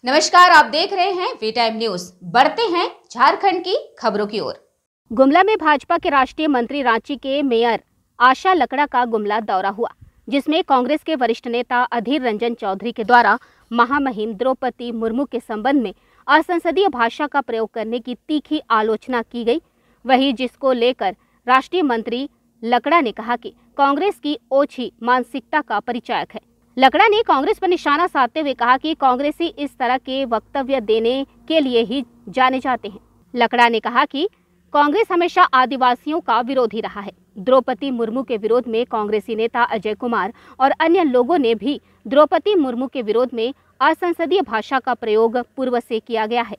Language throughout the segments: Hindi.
नमस्कार, आप देख रहे हैं वी टाइम न्यूज। बढ़ते हैं झारखंड की खबरों की ओर। गुमला में भाजपा के राष्ट्रीय मंत्री रांची के मेयर आशा लकड़ा का गुमला दौरा हुआ, जिसमें कांग्रेस के वरिष्ठ नेता अधीर रंजन चौधरी के द्वारा महामहिम द्रौपदी मुर्मू के संबंध में असंसदीय भाषा का प्रयोग करने की तीखी आलोचना की गई। वहीं जिसको लेकर राष्ट्रीय मंत्री लकड़ा ने कहा कि कांग्रेस की ओछी मानसिकता का परिचायक है। लकड़ा ने कांग्रेस पर निशाना साधते हुए कहा कि कांग्रेसी इस तरह के वक्तव्य देने के लिए ही जाने जाते हैं। लकड़ा ने कहा कि कांग्रेस हमेशा आदिवासियों का विरोधी रहा है। द्रौपदी मुर्मू के विरोध में कांग्रेसी नेता अजय कुमार और अन्य लोगों ने भी द्रौपदी मुर्मू के विरोध में असंसदीय भाषा का प्रयोग पूर्व से किया गया है।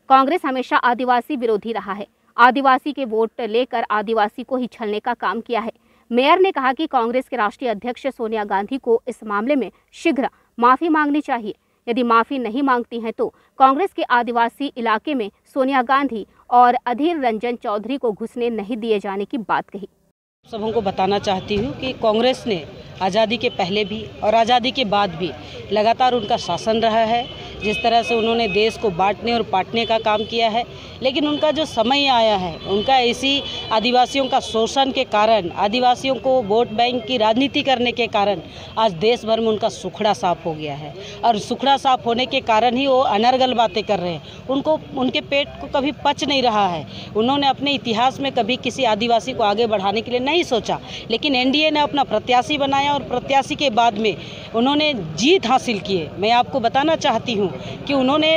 कांग्रेस हमेशा आदिवासी विरोधी रहा है। आदिवासी के वोट लेकर आदिवासी को ही छलने का काम किया है। मेयर ने कहा कि कांग्रेस के राष्ट्रीय अध्यक्ष सोनिया गांधी को इस मामले में शीघ्र माफी मांगनी चाहिए। यदि माफी नहीं मांगती हैं तो कांग्रेस के आदिवासी इलाके में सोनिया गांधी और अधीर रंजन चौधरी को घुसने नहीं दिए जाने की बात कही। सबों को बताना चाहती हूँ कि कांग्रेस ने आज़ादी के पहले भी और आज़ादी के बाद भी लगातार उनका शासन रहा है। जिस तरह से उन्होंने देश को बांटने और पाटने का काम किया है, लेकिन उनका जो समय आया है, उनका ऐसी आदिवासियों का शोषण के कारण, आदिवासियों को वोट बैंक की राजनीति करने के कारण आज देश भर में उनका सुखड़ा साफ हो गया है। और सुखड़ा साफ होने के कारण ही वो अनर्गल बातें कर रहे हैं। उनको उनके पेट को कभी पच नहीं रहा है। उन्होंने अपने इतिहास में कभी किसी आदिवासी को आगे बढ़ाने के लिए नहीं सोचा, लेकिन एनडीए ने अपना प्रत्याशी बनाया और प्रत्याशी के बाद में उन्होंने जीत हासिल की है। मैं आपको बताना चाहती हूँ कि उन्होंने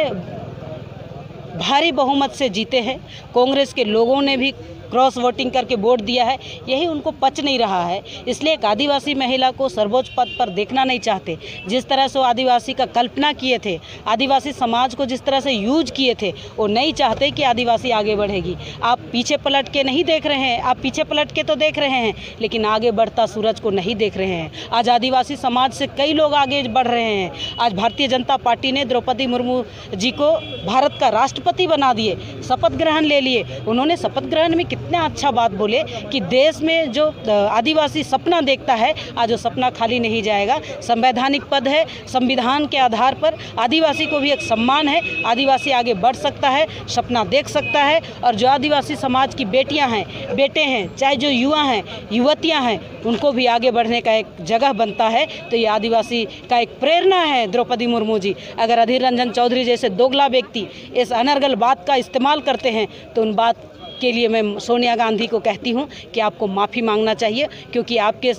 भारी बहुमत से जीते हैं। कांग्रेस के लोगों ने भी क्रॉस वोटिंग करके वोट दिया है। यही उनको पच नहीं रहा है, इसलिए एक आदिवासी महिला को सर्वोच्च पद पर देखना नहीं चाहते। जिस तरह से वो आदिवासी का कल्पना किए थे, आदिवासी समाज को जिस तरह से यूज किए थे, वो नहीं चाहते कि आदिवासी आगे बढ़ेगी। आप पीछे पलट के नहीं देख रहे हैं, आप पीछे पलट के तो देख रहे हैं, लेकिन आगे बढ़ता सूरज को नहीं देख रहे हैं। आज आदिवासी समाज से कई लोग आगे बढ़ रहे हैं। आज भारतीय जनता पार्टी ने द्रौपदी मुर्मू जी को भारत का राष्ट्रपति बना दिए, शपथ ग्रहण ले लिए। उन्होंने शपथ ग्रहण में इतना अच्छा बात बोले कि देश में जो आदिवासी सपना देखता है, आज वो सपना खाली नहीं जाएगा। संवैधानिक पद है, संविधान के आधार पर आदिवासी को भी एक सम्मान है। आदिवासी आगे बढ़ सकता है, सपना देख सकता है। और जो आदिवासी समाज की बेटियां हैं, बेटे हैं, चाहे जो युवा हैं, युवतियां हैं, उनको भी आगे बढ़ने का एक जगह बनता है। तो ये आदिवासी का एक प्रेरणा है द्रौपदी मुर्मू जी। अगर अधीर रंजन चौधरी जैसे दोगला व्यक्ति इस अनर्गल बात का इस्तेमाल करते हैं, तो उन बात के लिए मैं सोनिया गांधी को कहती हूं कि आपको माफ़ी मांगना चाहिए, क्योंकि आपके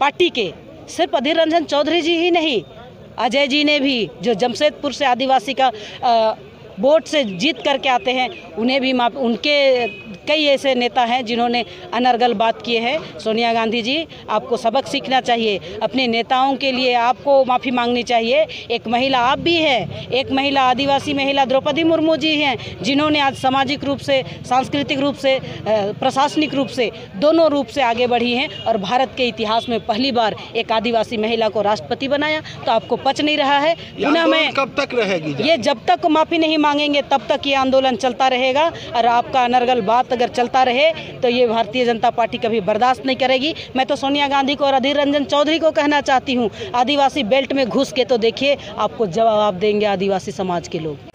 पार्टी के सिर्फ अधीर रंजन चौधरी जी ही नहीं, अजय जी ने भी, जो जमशेदपुर से आदिवासी का वोट से जीत करके आते हैं, उन्हें भी उनके कई ऐसे नेता हैं जिन्होंने अनर्गल बात किए हैं। सोनिया गांधी जी, आपको सबक सीखना चाहिए। अपने नेताओं के लिए आपको माफ़ी मांगनी चाहिए। एक महिला आप भी हैं, एक महिला आदिवासी महिला द्रौपदी मुर्मू जी हैं, जिन्होंने आज सामाजिक रूप से, सांस्कृतिक रूप से, प्रशासनिक रूप से, दोनों रूप से आगे बढ़ी हैं और भारत के इतिहास में पहली बार एक आदिवासी महिला को राष्ट्रपति बनाया। तो आपको पच नहीं रहा है। पुनः मैं कब तक रहेगी ये, जब तक माफ़ी नहीं मांगेंगे तब तक ये आंदोलन चलता रहेगा। और आपका अनर्गल बात अगर चलता रहे तो ये भारतीय जनता पार्टी कभी बर्दाश्त नहीं करेगी। मैं तो सोनिया गांधी को और अधीर रंजन चौधरी को कहना चाहती हूँ, आदिवासी बेल्ट में घुस के तो देखिए, आपको जवाब देंगे आदिवासी समाज के लोग।